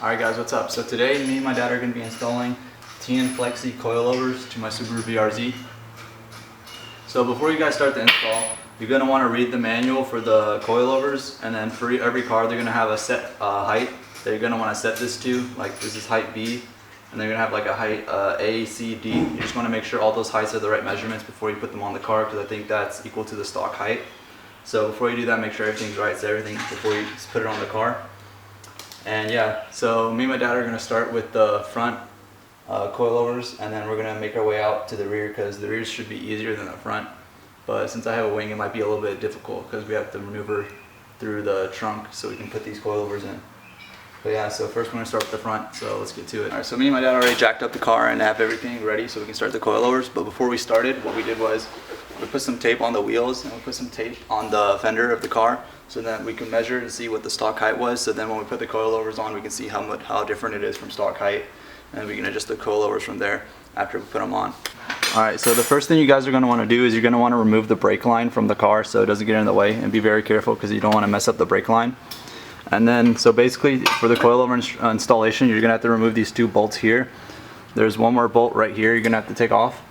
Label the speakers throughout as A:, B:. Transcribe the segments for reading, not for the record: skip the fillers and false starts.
A: Alright guys, what's up? So today me and my dad are going to be installing Tein Flex Z coilovers to my Subaru BRZ. So before you guys start the install, you're going to want to read the manual for the coilovers, and then for every car they're going to have a set height that you're going to want to set this to. Like this is height B, and they're going to have like a height A, C, D. You just want to make sure all those heights are the right measurements before you put them on the car, because I think that's equal to the stock height. So before you do that, make sure everything's right, so everything before you just put it on the car. And yeah, so me and my dad are going to start with the front coilovers, and then we're going to make our way out to the rear, because the rear should be easier than the front. But since I have a wing, it might be a little bit difficult because we have to maneuver through the trunk so we can put these coilovers in. But yeah, so first we're going to start with the front, so let's get to it. Alright, so me and my dad already jacked up the car and have everything ready so we can start the coilovers. But before we started, what we did was we put some tape on the wheels and we put some tape on the fender of the car so that we can measure and see what the stock height was. So then when we put the coilovers on, we can see how different it is from stock height, and we can adjust the coilovers from there after we put them on. Alright, so the first thing you guys are going to want to do is you're going to want to remove the brake line from the car so it doesn't get in the way, and be very careful because you don't want to mess up the brake line. And then, so basically for the coilover installation, you're going to have to remove these two bolts here. There's one more bolt right here you're going to have to take off,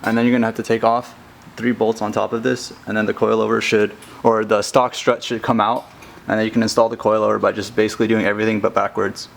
A: and then you're going to have to take off 3 bolts on top of this, and then the coilover should, or the stock strut should come out, and then you can install the coilover by just basically doing everything but backwards.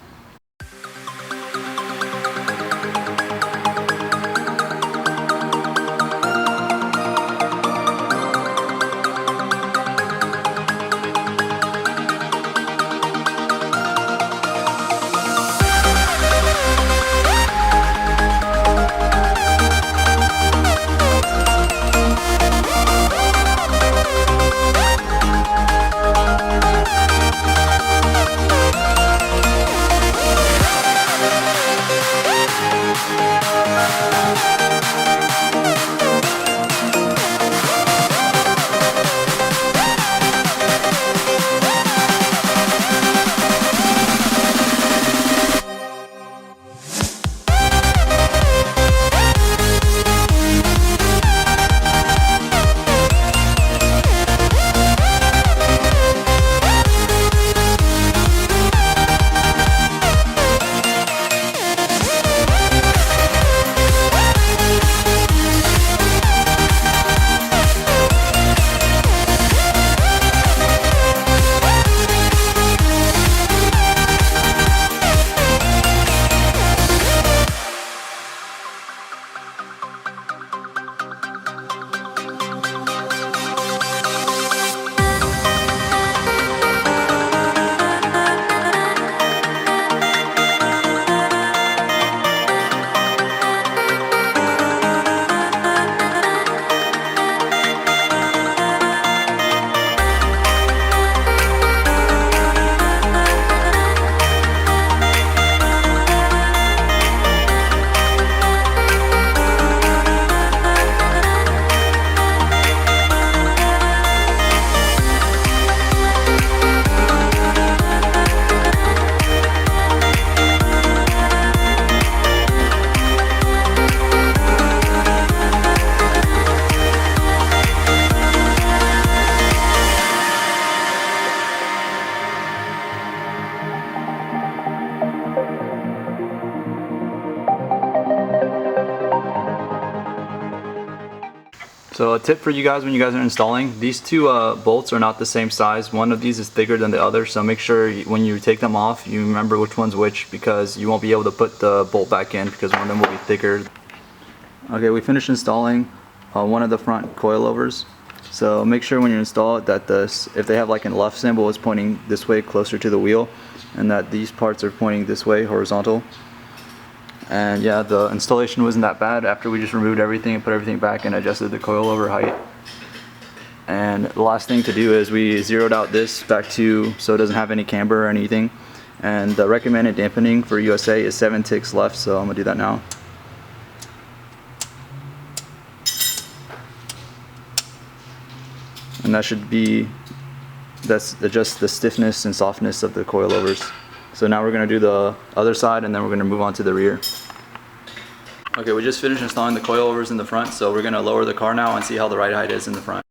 A: So a tip for you guys when you guys are installing, these two bolts are not the same size. One of these is thicker than the other, so make sure when you take them off you remember which one's which, because you won't be able to put the bolt back in because one of them will be thicker. Okay, we finished installing one of the front coilovers. So make sure when you install it that if they have like a left symbol, it's pointing this way closer to the wheel, and that these parts are pointing this way horizontal. And yeah, the installation wasn't that bad after we just removed everything and put everything back and adjusted the coilover height. And the last thing to do is we zeroed out this back to so it doesn't have any camber or anything. And the recommended dampening for USA is 7 ticks left, so I'm gonna do that now. And that should be, that's adjust the stiffness and softness of the coilovers. So now we're going to do the other side, and then we're going to move on to the rear. Okay, we just finished installing the coilovers in the front, so we're going to lower the car now and see how the ride height is in the front.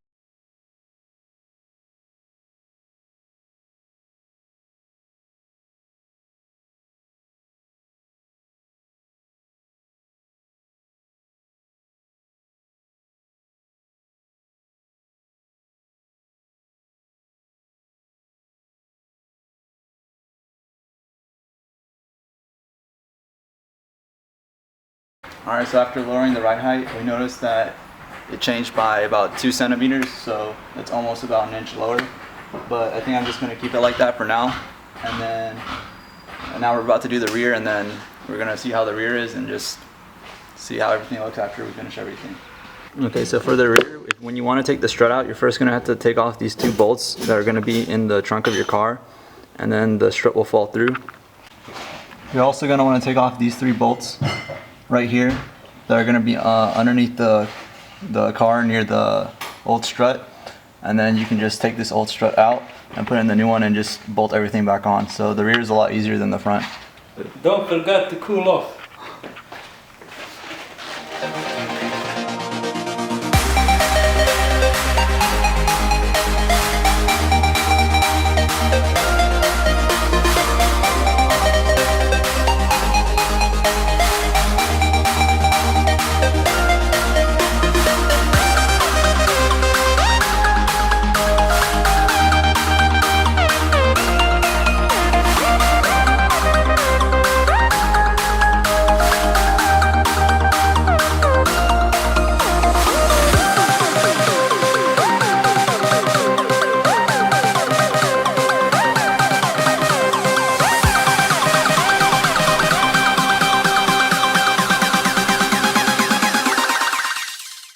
A: Alright, so after lowering the ride height, we noticed that it changed by about 2 centimeters, so it's almost about an inch lower. But I think I'm just going to keep it like that for now. And now we're about to do the rear, and then we're going to see how the rear is and just see how everything looks after we finish everything. Okay, so for the rear, when you want to take the strut out, you're first going to have to take off these 2 bolts that are going to be in the trunk of your car, and then the strut will fall through. You're also going to want to take off these 3 bolts right here that are going to be underneath the car near the old strut, and then you can just take this old strut out and put in the new one and just bolt everything back on. So the rear is a lot easier than the front.
B: Don't forget to cool off.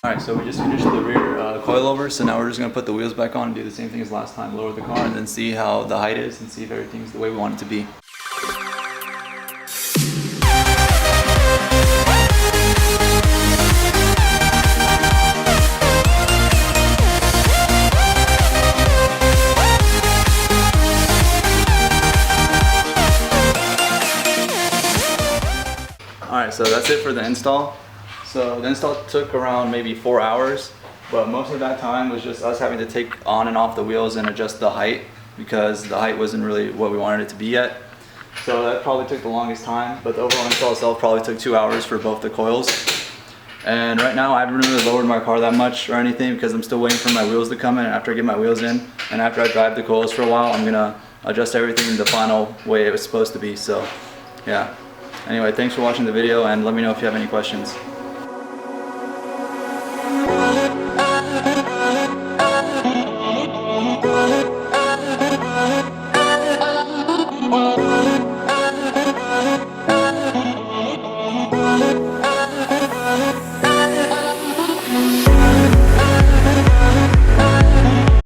A: Alright, so we just finished the rear coilover, so now we're just going to put the wheels back on and do the same thing as last time. Lower the car and then see how the height is and see if everything's the way we want it to be. Alright, so that's it for the install. So the install took around maybe 4 hours, but most of that time was just us having to take on and off the wheels and adjust the height, because the height wasn't really what we wanted it to be yet. So that probably took the longest time, but the overall install itself probably took 2 hours for both the coils. And right now I haven't really lowered my car that much or anything, because I'm still waiting for my wheels to come in. And after I get my wheels in and after I drive the coils for a while, I'm gonna adjust everything the final way it was supposed to be. So yeah. Anyway, thanks for watching the video, and let me know if you have any questions.